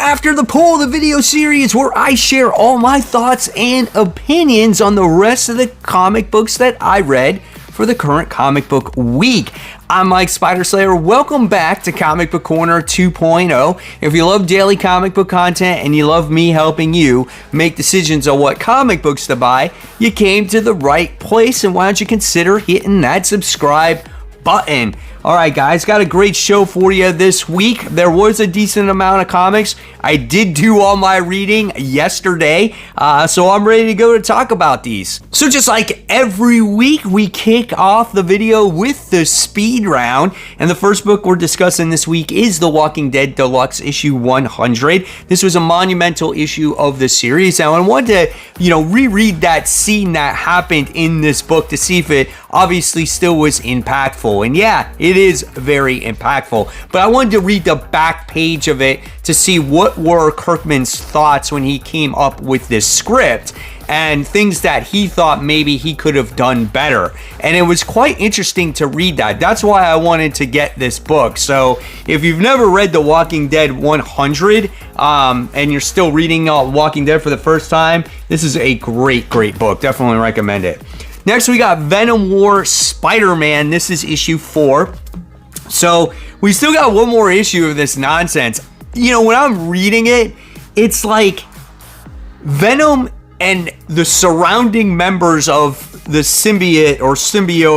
After the Poll, the video series where I share all my thoughts and opinions on the rest of the comic books that I read for the current comic book week. I'm Mike Spider Slayer. Welcome back to Comic Book Corner 2.0. If you love daily comic book content and you love me helping you make decisions on what comic books to buy, you came to the right place, and why don't you consider hitting that subscribe button. All right, guys, got a great show for you this week. There was a decent amount of comics. I did do all my reading yesterday, so I'm ready to go to talk about these. So just like every week, we kick off the video with the speed round, and the first book we're discussing this week is The Walking Dead Deluxe issue 100. This was a monumental issue of the series, and I wanted to, reread that scene that happened in this book to see if it obviously still was impactful. And yeah, it is very impactful, but I wanted to read the back page of it to see what were Kirkman's thoughts when he came up with this script and things that he thought maybe he could have done better. And it was quite interesting to read that. That's why I wanted to get this book. So if you've never read The Walking Dead 100 and you're still reading Walking Dead for the first time, this is a great book. Definitely recommend it. Next, we got Venom War Spider-Man. This is issue 4. So we still got one more issue of this nonsense. When I'm reading it, it's like Venom and the surrounding members of the symbiote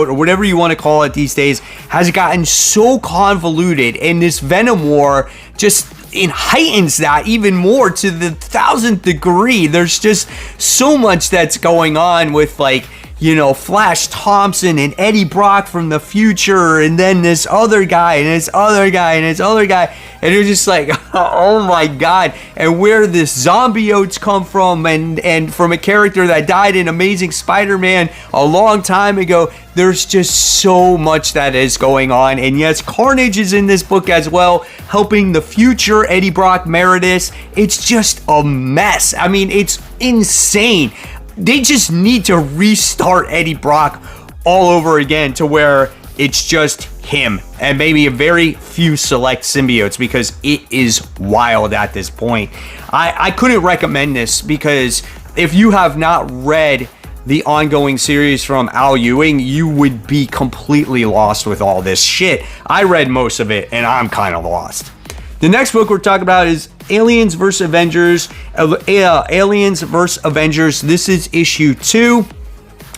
or whatever you want to call it these days has gotten so convoluted, and this Venom War just heightens that even more to the 1000th degree. There's just so much that's going on with Flash Thompson and Eddie Brock from the future, and then this other guy and this other guy and this other guy, and you're just like, oh my god, and where this zombiotes come from, and from a character that died in Amazing Spider-Man a long time ago. There's just so much that is going on, and yes, Carnage is in this book as well, helping the future Eddie Brock Meredith. It's just a mess. I mean, it's insane. They just need to restart Eddie Brock all over again to where it's just him and maybe a very few select symbiotes, because it is wild at this point. I couldn't recommend this, because if you have not read the ongoing series from Al Ewing, you would be completely lost with all this shit. I read most of it and I'm kind of lost. The next book we're talking about is Aliens vs. Avengers. Aliens vs. Avengers. This is issue 2.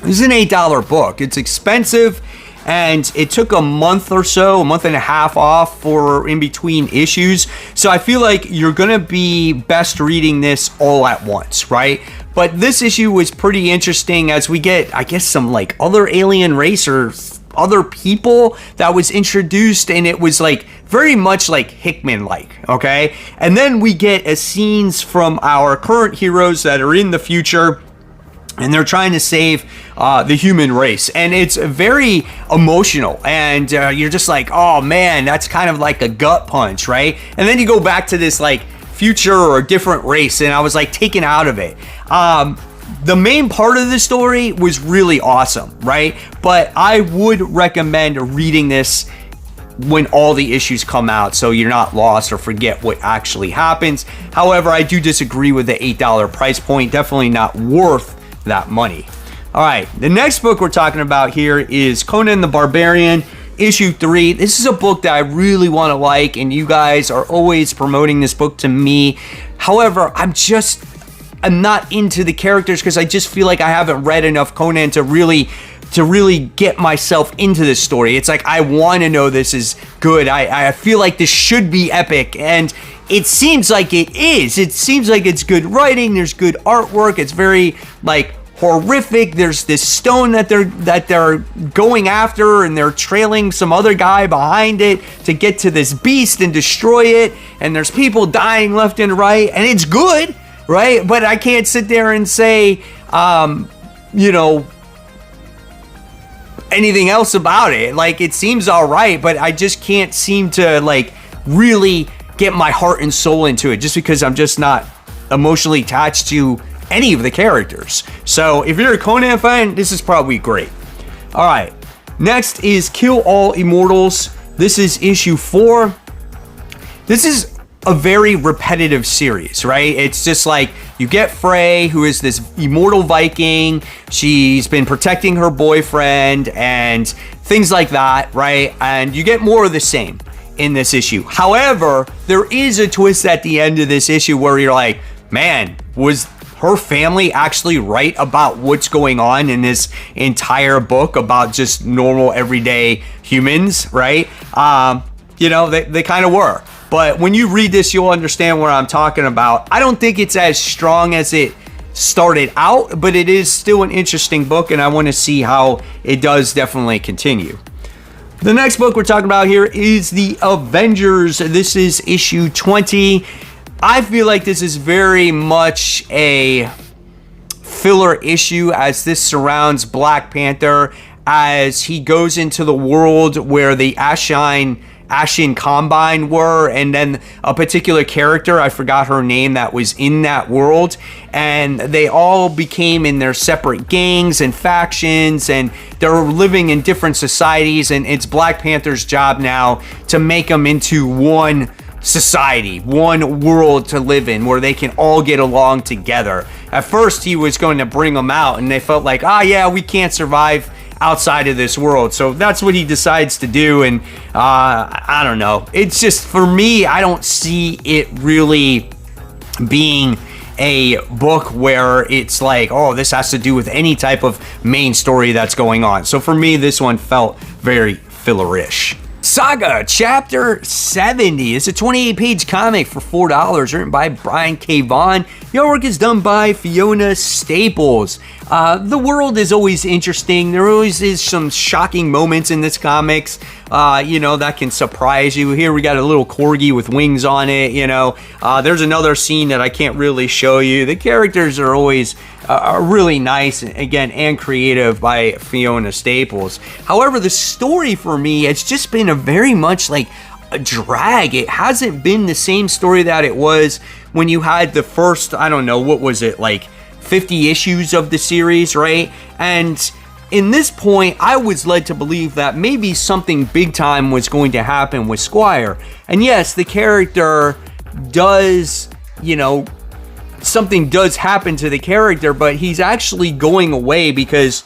This is an $8 book. It's expensive, and it took a month and a half off for in between issues. So I feel like you're going to be best reading this all at once, right? But this issue was pretty interesting as we get, I guess, some other alien race or other people that was introduced, and it was very much Hickman-like, okay? And then we get scenes from our current heroes that are in the future, and they're trying to save the human race, and it's very emotional, and you're just like, oh man, that's kind of like a gut punch, right? And then you go back to this future or a different race, and I was taken out of it. The main part of the story was really awesome, right? But I would recommend reading this when all the issues come out, so you're not lost or forget what actually happens. However, I do disagree with the $8 price point. Definitely not worth that money. All right, the next book we're talking about here is Conan the Barbarian, issue 3. This is a book that I really want to like, and you guys are always promoting this book to me. However, I'm not into the characters, because I just feel like I haven't read enough Conan to really get myself into this story. It's I want to know this is good. I feel like this should be epic, and it seems like it is. It seems like it's good writing. There's good artwork. It's very horrific. There's this stone that they're going after, and they're trailing some other guy behind it to get to this beast and destroy it. And there's people dying left and right, and it's good, right? But I can't sit there and say, anything else about it. It seems all right, but I just can't seem to really get my heart and soul into it, just because I'm just not emotionally attached to any of the characters. So if you're a Conan fan, this is probably great. All right, next is Kill All Immortals. This is issue 4. This is a very repetitive series, right? It's just like you get Frey, who is this immortal Viking. She's been protecting her boyfriend and things like that, right? And you get more of the same in this issue. However, there is a twist at the end of this issue where you're like, man, was her family actually right about what's going on in this entire book about just normal everyday humans, right? They kind of were. But when you read this, you'll understand what I'm talking about. I don't think it's as strong as it started out, but it is still an interesting book, and I want to see how it does definitely continue. The next book we're talking about here is The Avengers. This is issue 20. I feel like this is very much a filler issue, as this surrounds Black Panther as he goes into the world where the Ashen Combine were, and then a particular character, I forgot her name, that was in that world, and they all became in their separate gangs and factions, and they're living in different societies, and it's Black Panther's job now to make them into one society, one world to live in, where they can all get along together. At first, he was going to bring them out, and they felt like, we can't survive outside of this world. So that's what he decides to do. And I don't know. It's just, for me, I don't see it really being a book where it's like, this has to do with any type of main story that's going on. So for me, this one felt very filler-ish. Saga Chapter 70. It's a 28-page comic for $4, written by Brian K. Vaughan. The artwork is done by Fiona Staples. The world is always interesting. There always is some shocking moments in this comics, that can surprise you. Here we got a little corgi with wings on it, There's another scene that I can't really show you. The characters are always really nice, again, and creative by Fiona Staples. However, the story for me, it's just been a very much like a drag. It hasn't been the same story that it was when you had the first, I don't know, what was it, like 50 issues of the series, right? And in this point, I was led to believe that maybe something big time was going to happen with Squire. And yes, the character does, something does happen to the character, but he's actually going away because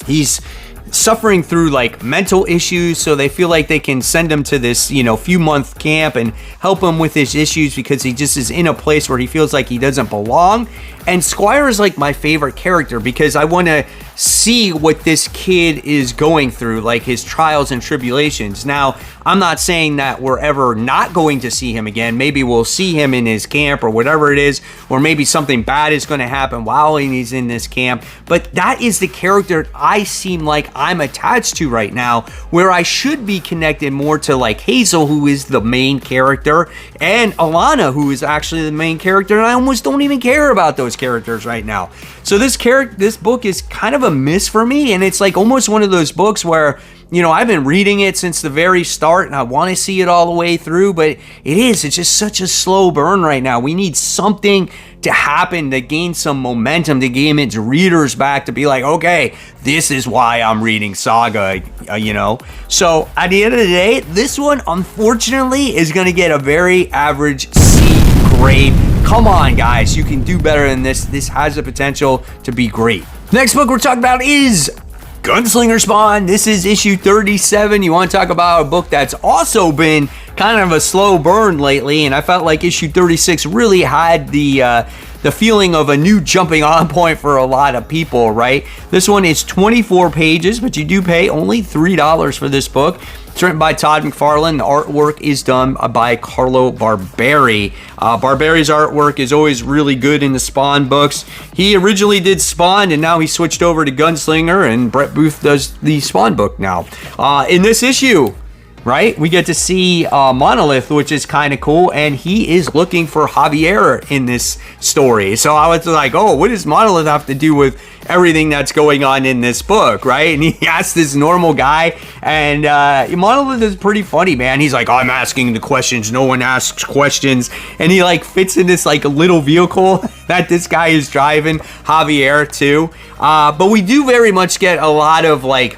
he's suffering through like mental issues, so they feel like they can send him to this few month camp and help him with his issues because he just is in a place where he feels like he doesn't belong. And Squire is like my favorite character because I want to see what this kid is going through, like his trials and tribulations. Now, I'm not saying that we're ever not going to see him again. Maybe we'll see him in his camp or whatever it is, or maybe something bad is going to happen while he's in this camp. But that is the character I seem like I'm attached to right now, where I should be connected more to like Hazel, who is the main character, and Alana, who is actually the main character, and I almost don't even care about those characters right now. So this book is kind of a miss for me, and it's like almost one of those books where I've been reading it since the very start and I want to see it all the way through, but it's just such a slow burn right now. We need something to happen to gain some momentum, to gain its readers back, to be like, okay, this is why I'm reading Saga, So at the end of the day, this one, unfortunately, is going to get a very average C grade. Come on, guys, you can do better than this. This has the potential to be great. Next book we're talking about is Gunslinger Spawn. This is issue 37. You want to talk about a book that's also been kind of a slow burn lately, and I felt like issue 36 really had the feeling of a new jumping on point for a lot of people, right? This one is 24 pages, but you do pay only $3 for this book. It's written by Todd McFarlane. The artwork is done by Carlo Barberi. Barberi's artwork is always really good in the Spawn books. He originally did Spawn, and now he switched over to Gunslinger, and Brett Booth does the Spawn book now. In this issue, right, we get to see Monolith, which is kind of cool, and he is looking for Javier in this story. So I was like, what does Monolith have to do with everything that's going on in this book, right? And he asked this normal guy, and Monolith is pretty funny, man. He's like, I'm asking the questions, no one asks questions, and he like fits in this like little vehicle that this guy is driving, Javier, too. But we do very much get a lot of like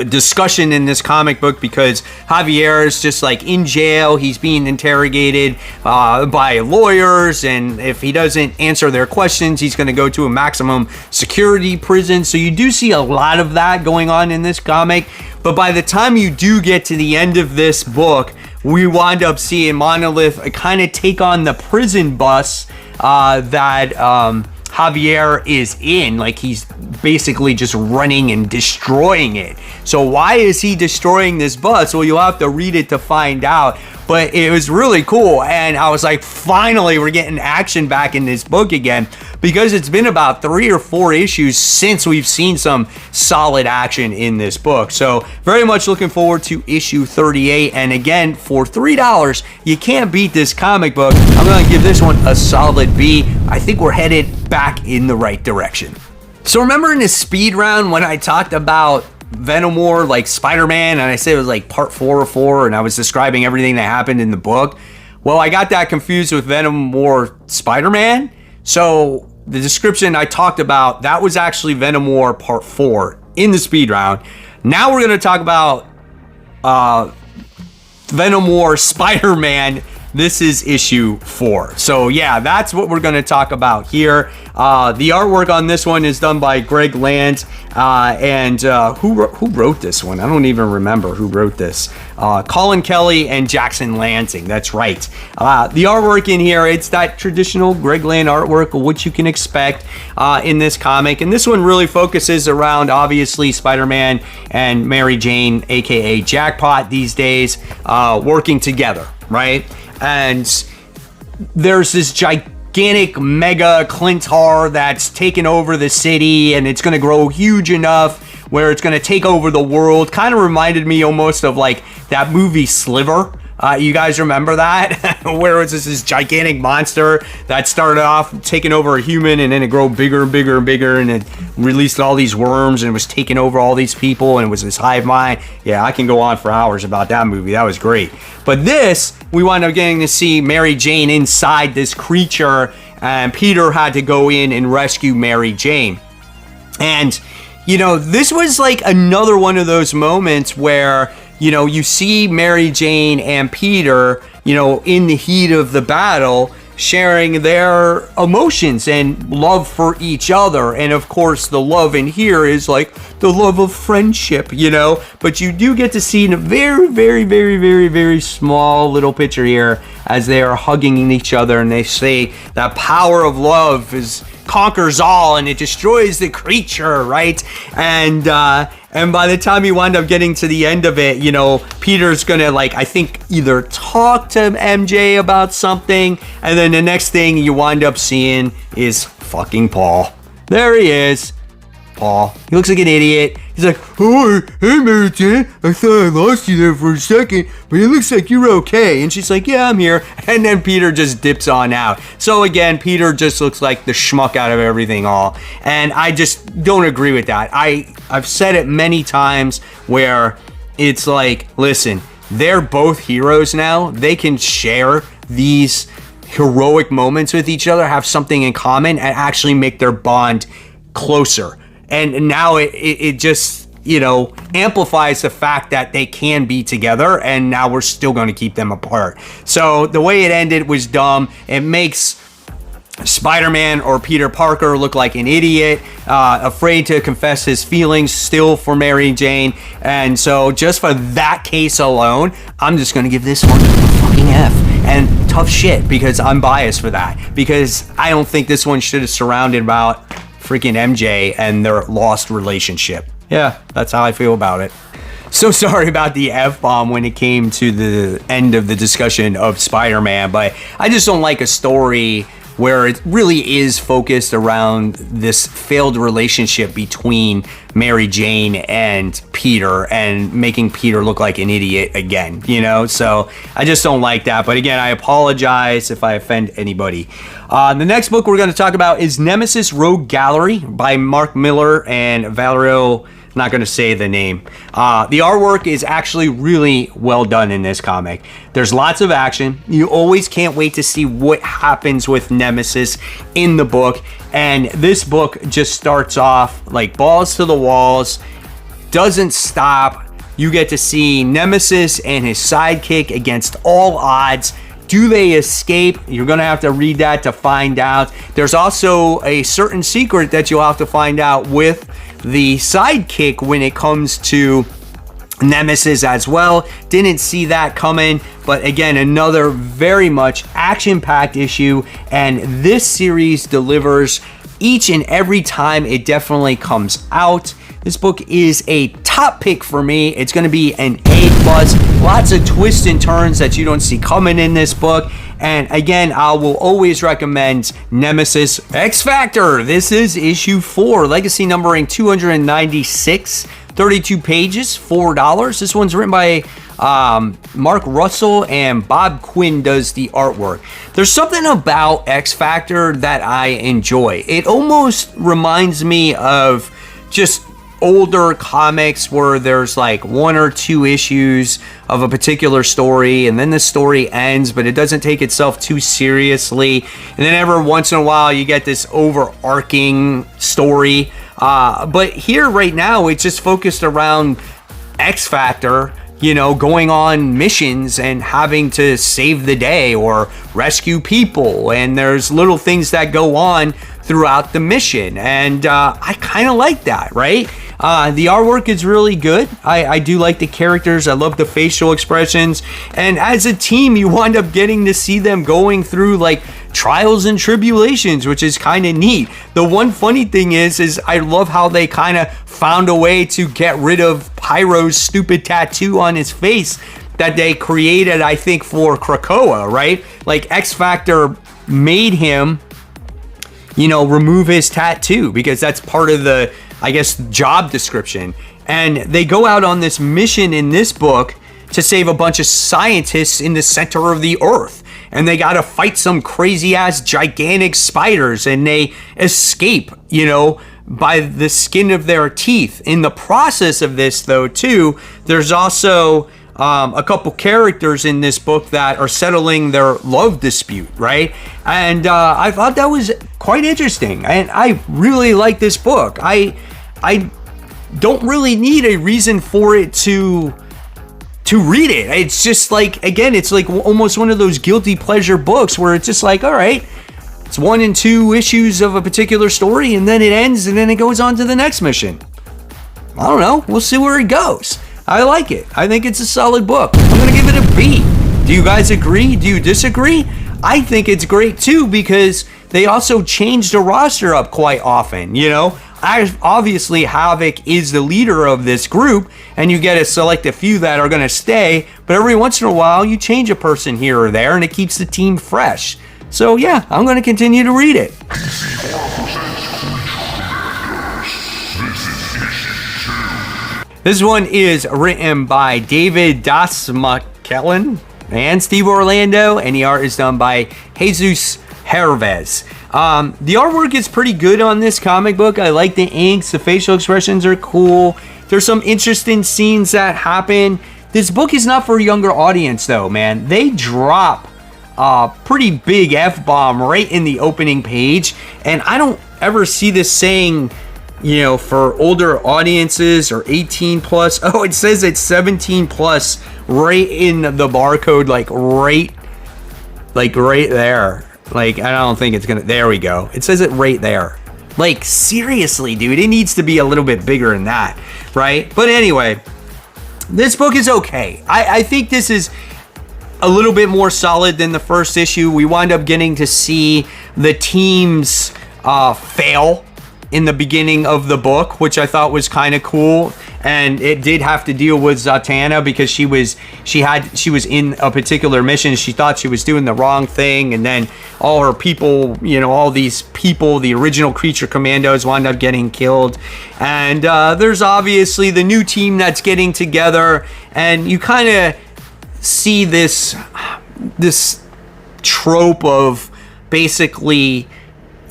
discussion in this comic book because Javier is just like in jail. He's being interrogated by lawyers, and if he doesn't answer their questions, he's going to go to a maximum security prison. So you do see a lot of that going on in this comic. But by the time you do get to the end of this book, we wind up seeing Monolith kind of take on the prison bus that Javier is in. Like, he's basically just running and destroying it. So why is he destroying this bus? Well, you'll have to read it to find out. But it was really cool, and I was like, finally we're getting action back in this book again, because it's been about 3 or 4 issues since we've seen some solid action in this book. So very much looking forward to issue 38, and again, for $3, you can't beat this comic book. I'm going to give this one a solid B. I think we're headed back in the right direction. So remember in the speed round when I talked about Venom War, like Spider-Man, and I said it was like part 4 or 4, and I was describing everything that happened in the book? Well, I got that confused with Venom War Spider-Man. So the description I talked about, that was actually Venom War part 4 in the speed round. Now we're going to talk about Venom War Spider-Man. This is issue 4. So yeah, that's what we're going to talk about here. The artwork on this one is done by Greg Land. And who wrote this one? I don't even remember who wrote this. Colin Kelly and Jackson Lansing. That's right. The artwork in here, it's that traditional Greg Land artwork, what you can expect in this comic. And this one really focuses around, obviously, Spider-Man and Mary Jane, aka Jackpot, these days, working together, right? And there's this gigantic mega Clintar that's taken over the city, and it's going to grow huge enough where it's going to take over the world. Kind of reminded me almost of like that movie Sliver. You guys remember that? Where it was this gigantic monster that started off taking over a human, and then it grew bigger and bigger and bigger, and it released all these worms, and it was taking over all these people, and it was this hive mind. Yeah, I can go on for hours about that movie. That was great. But this, we wound up getting to see Mary Jane inside this creature, and Peter had to go in and rescue Mary Jane. And, you know, this was like another one of those moments where, you know, you see Mary Jane and Peter, you know, in the heat of the battle, sharing their emotions and love for each other. And of course, the love in here is like the love of friendship, you know. But you do get to see in a very, very, very, very, very small little picture here as they are hugging each other, and they say that power of love conquers all, and it destroys the creature, right? And by the time you wind up getting to the end of it, you know, Peter's gonna, like, I think either talk to MJ about something, and then the next thing you wind up seeing is fucking Paul. There he is. Paul. He looks like an idiot. He's like, oh, hey, Mary Jane, I thought I lost you there for a second, but it looks like you're okay. And she's like, yeah, I'm here. And then Peter just dips on out. So again, Peter just looks like the schmuck out of everything all. And I just don't agree with that. I've said it many times where it's like, listen, they're both heroes now. They can share these heroic moments with each other, have something in common, and actually make their bond closer. And now it just, you know, amplifies the fact that they can be together, and now we're still going to keep them apart. So the way it ended was dumb. It makes Spider-Man or Peter Parker look like an idiot, afraid to confess his feelings still for Mary Jane. And so just for that case alone, I'm just going to give this one a fucking F. And tough shit, because I'm biased for that. Because I don't think this one should have surrounded about freaking MJ and their lost relationship. Yeah, that's how I feel about it. So sorry about the F-bomb when it came to the end of the discussion of Spider-Man, but I just don't like a story where it really is focused around this failed relationship between Mary Jane and Peter, and making Peter look like an idiot again, you know? So I just don't like that. But again, I apologize if I offend anybody. The next book we're going to talk about is Nemesis Rogue Gallery by Mark Miller and Valerio. Not going to say the name. The artwork is actually really well done in this comic. There's lots of action. You always can't wait to see what happens with Nemesis in the book. And this book just starts off like balls to the walls. doesn't stop. You get to see Nemesis and his sidekick against all odds. Do they escape? You're going to have to read that to find out. There's also a certain secret that you'll have to find out with the sidekick when it comes to Nemesis as well. Didn't see that coming, but again, another very much action-packed issue, and this series delivers each and every time it definitely comes out. This book is a top pick for me. It's going to be an A+. Lots of twists and turns that you don't see coming in this book. And again, I will always recommend Nemesis XFactor. This is issue 4, legacy numbering 296, 32 pages, $4. This one's written by Mark Russell, and Bob Quinn does the artwork. There's something about XFactor that I enjoy. It almost reminds me of just older comics where there's like 1 or 2 issues of a particular story, and then the story ends, but it doesn't take itself too seriously. And then every once in a while you get this overarching story. But here right now it's just focused around XFactor, you know, going on missions and having to save the day or rescue people. And there's little things that go on throughout the mission. And I kind of like that, right? The artwork is really good. I do like the characters. I love the facial expressions. And as a team, you wind up getting to see them going through like trials and tribulations, which is kind of neat. The one funny thing is I love how they kind of found a way to get rid of Pyro's stupid tattoo on his face that they created, I think, for Krakoa, right? Like XFactor made him, you know, remove his tattoo because that's part of the, I guess, job description. And they go out on this mission in this book to save a bunch of scientists in the center of the earth. And they got to fight some crazy ass gigantic spiders, and they escape, you know, by the skin of their teeth. In the process of this, though, too, there's also a couple characters in this book that are settling their love dispute, right? And I thought that was quite interesting, and I really like this book. I don't really need a reason for it to read it. It's just like, again, it's like almost one of those guilty pleasure books where it's just like, all right, it's 1 and 2 issues of a particular story, and then it ends, and then it goes on to the next mission. I don't know. We'll see where it goes. I like it. I think it's a solid book. I'm going to give it a B. Do you guys agree? Do you disagree? I think it's great too because they also change the roster up quite often, you know? Obviously, Havoc is the leader of this group, and you get to select a few that are going to stay, but every once in a while, you change a person here or there, and it keeps the team fresh. So yeah, I'm going to continue to read it. This one is written by David Dasmakellen and Steve Orlando, and the art is done by Jesus Hervez. The artwork is pretty good on this comic book. I like the inks. The facial expressions are cool. There's some interesting scenes that happen. This book is not for a younger audience, though, man. They drop a pretty big F-bomb right in the opening page, and I don't ever see this saying, you know, for older audiences or 18 plus. Oh, it says it's 17 plus right in the barcode, like right there. Like, I don't think it's gonna, there we go. It says it right there. Like, seriously, dude, it needs to be a little bit bigger than that, right? But anyway, this book is okay. I think this is a little bit more solid than the first issue. We wind up getting to see the teams fail in the beginning of the book, which I thought was kind of cool. And it did have to deal with Zatanna because she was in a particular mission. She thought she was doing the wrong thing, and then all her people, you know, all these people, the original creature commandos, wound up getting killed. And there's obviously the new team that's getting together, and you kind of see this trope of basically,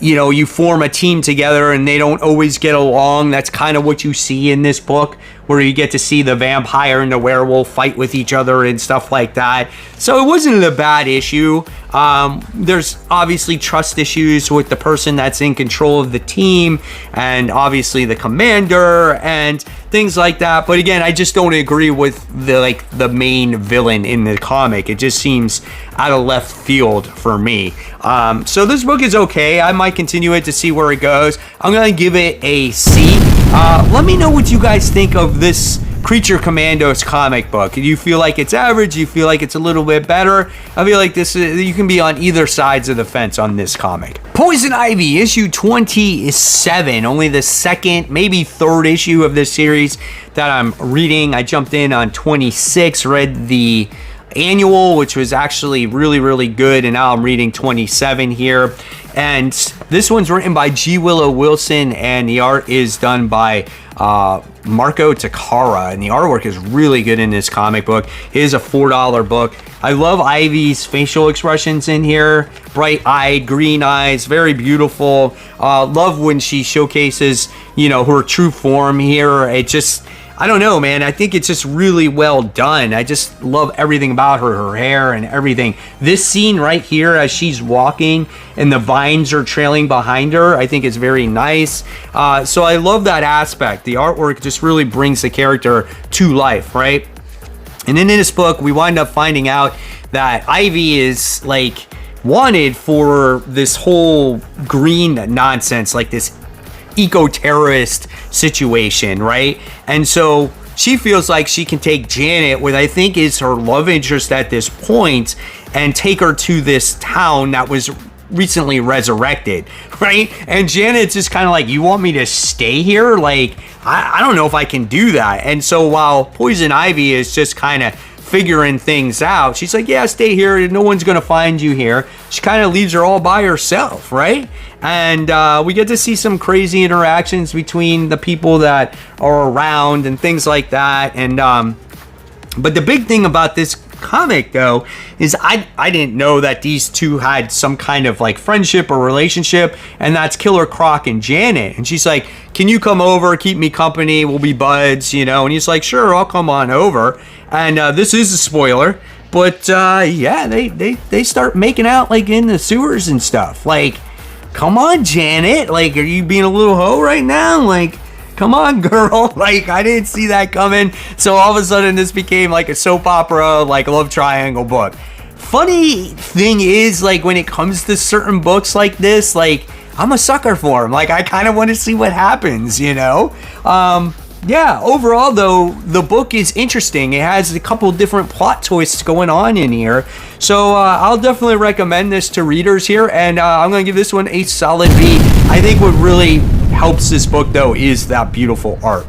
you know, you form a team together and they don't always get along. That's kind of what you see in this book where you get to see the vampire and the werewolf fight with each other and stuff like that. So it wasn't a bad issue. There's obviously trust issues with the person that's in control of the team, and obviously the commander and things like that. But again, I just don't agree with the main villain in the comic. It just seems out of left field for me. So this book is okay. I might continue it to see where it goes. I'm gonna give it a C. Let me know what you guys think of this Creature Commandos comic book. Do you feel like it's average? Do you feel like it's a little bit better? I feel like you can be on either sides of the fence on this comic. Poison Ivy, issue 27, only the second, maybe third issue of this series that I'm reading. I jumped in on 26, read the annual, which was actually really, really good, and now I'm reading 27 here. And this one's written by G. Willow Wilson, and the art is done by Marco Takara, and the artwork is really good in this comic book. It is a $4 book. I love Ivy's facial expressions in here. Bright-eyed, green eyes, very beautiful. Love when she showcases, her true form here. It just, I don't know, man. I think it's just really well done. I just love everything about her hair and everything. This scene right here as she's walking and the vines are trailing behind her, I think is very nice. So I love that aspect. The artwork just really brings the character to life, right? And then in this book, we wind up finding out that Ivy is wanted for this whole green nonsense, this eco-terrorist situation, right? And so she feels like she can take Janet, what I think is her love interest at this point, and take her to this town that was recently resurrected, right? And Janet's just kind of like, you want me to stay here? I don't know if I can do that. And so while Poison Ivy is just kind of figuring things out, she's like, yeah, stay here, no one's gonna find you here. She kind of leaves her all by herself, right? And we get to see some crazy interactions between the people that are around and things like that. And but the big thing about this comic, though, is I didn't know that these two had some kind of friendship or relationship, and that's Killer Croc and Janet. And she's like, can you come over, keep me company, we'll be buds, and he's like, sure, I'll come on over. And this is a spoiler, but yeah, they start making out in the sewers and stuff. Come on, Janet, are you being a little hoe right now? Come on, girl. I didn't see that coming. So all of a sudden this became a soap opera, love triangle book. Funny thing is, when it comes to certain books like this, I'm a sucker for them. I kind of want to see what happens, Yeah, overall, though, the book is interesting. It has a couple different plot twists going on in here. So I'll definitely recommend this to readers here, and I'm going to give this one a solid B. I think what really helps this book, though, is that beautiful art.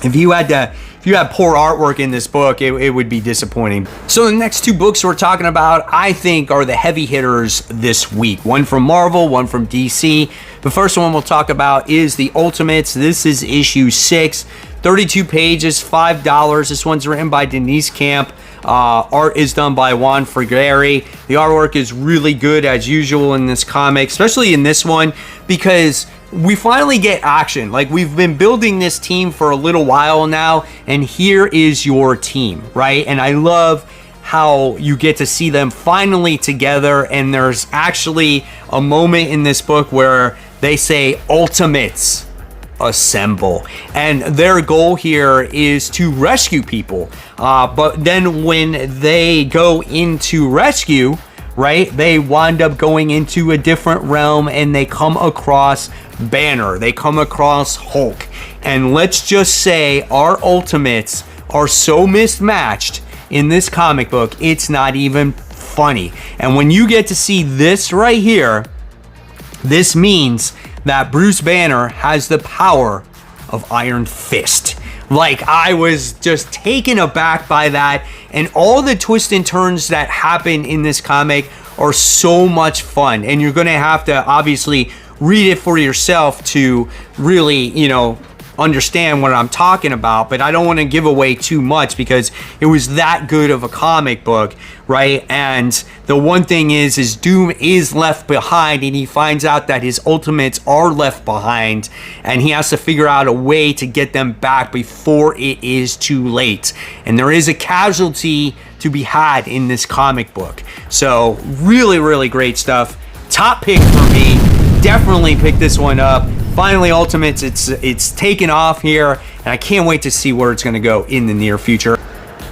If you had poor artwork in this book, it would be disappointing. So the next two books we're talking about, I think, are the heavy hitters this week. One from Marvel, one from DC. The first one we'll talk about is The Ultimates. This is issue 6, 32 pages, $5. This one's written by Denise Camp. Art is done by Juan Frigeri. The artwork is really good as usual in this comic, especially in this one, because we finally get action. We've been building this team for a little while now, and here is your team, right? And I love how you get to see them finally together, and there's actually a moment in this book where they say, Ultimates assemble, and their goal here is to rescue people, but then when they go into rescue, right, they wind up going into a different realm, and they come across Banner, they come across Hulk, and let's just say our Ultimates are so mismatched in this comic book, it's not even funny. And when you get to see this right here, this means that Bruce Banner has the power of Iron Fist. I was just taken aback by that, and all the twists and turns that happen in this comic are so much fun, and you're gonna have to obviously read it for yourself to really, understand what I'm talking about, but I don't want to give away too much because it was that good of a comic book, right? And the one thing is Doom is left behind, and he finds out that his ultimates are left behind, and he has to figure out a way to get them back before it is too late. And there is a casualty to be had in this comic book. So really, really great stuff. Top pick for me. Definitely pick this one up. Finally, Ultimates, it's taken off here, and I can't wait to see where it's going to go in the near future.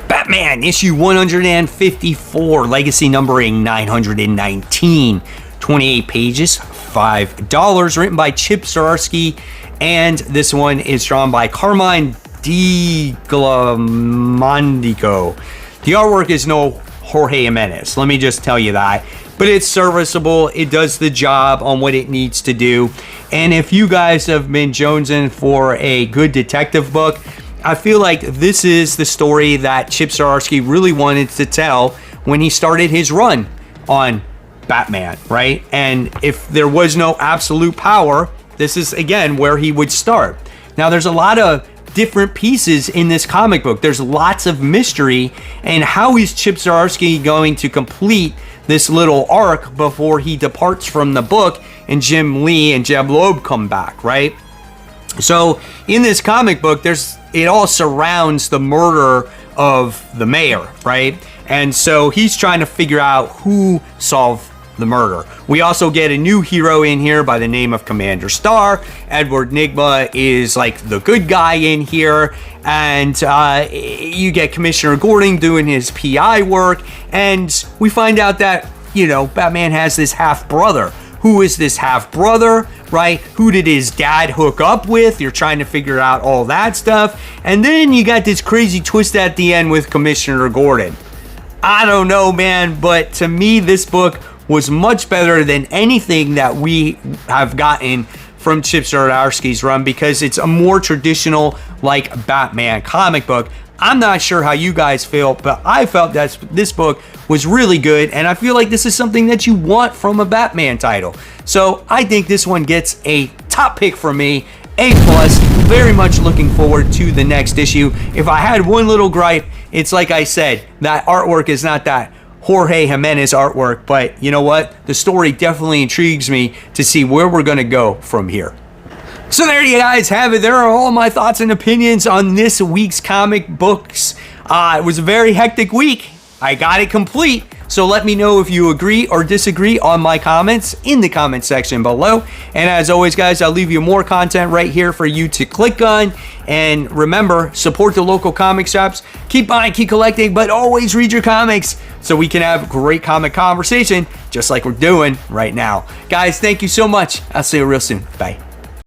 Batman, issue 154, legacy numbering 919, 28 pages, $5, written by Chip Zdarsky, and this one is drawn by Carmine Di Glamondico. The artwork is no Jorge Jimenez, let me just tell you that. But it's serviceable. It does the job on what it needs to do. And if you guys have been jonesing for a good detective book, I feel like this is the story that Chip Zdarsky really wanted to tell when he started his run on Batman, right? And if there was no absolute power, this is, again, where he would start. Now, there's a lot of different pieces in this comic book. There's lots of mystery. And how is Chip Zdarsky going to complete this little arc before he departs from the book and Jim Lee and Jeb Loeb come back, right? So in this comic book, it all surrounds the murder of the mayor, right? And so he's trying to figure out who solved the murder. We also get a new hero in here by the name of Commander Starr. Edward Nygma is like the good guy in here. And you get Commissioner Gordon doing his PI work. And we find out that, you know, Batman has this half-brother. Who is this half-brother, right? Who did his dad hook up with? You're trying to figure out all that stuff. And then you got this crazy twist at the end with Commissioner Gordon. I don't know, man, but to me, this book was much better than anything that we have gotten from Chip Zdarsky's run because it's a more traditional, like, Batman comic book. I'm not sure how you guys feel, but I felt that this book was really good, and I feel like this is something that you want from a Batman title. So I think this one gets a top pick from me, A+. Very much looking forward to the next issue. If I had one little gripe, it's like I said, that artwork is not that Jorge Jimenez artwork, but you know what? The story definitely intrigues me to see where we're going to go from here. So there you guys have it. There are all my thoughts and opinions on this week's comic books. It was a very hectic week. I got it complete. So let me know if you agree or disagree on my comments in the comment section below. And as always, guys, I'll leave you more content right here for you to click on. And remember, support the local comic shops. Keep buying, keep collecting, but always read your comics so we can have great comic conversation just like we're doing right now. Guys, thank you so much. I'll see you real soon. Bye.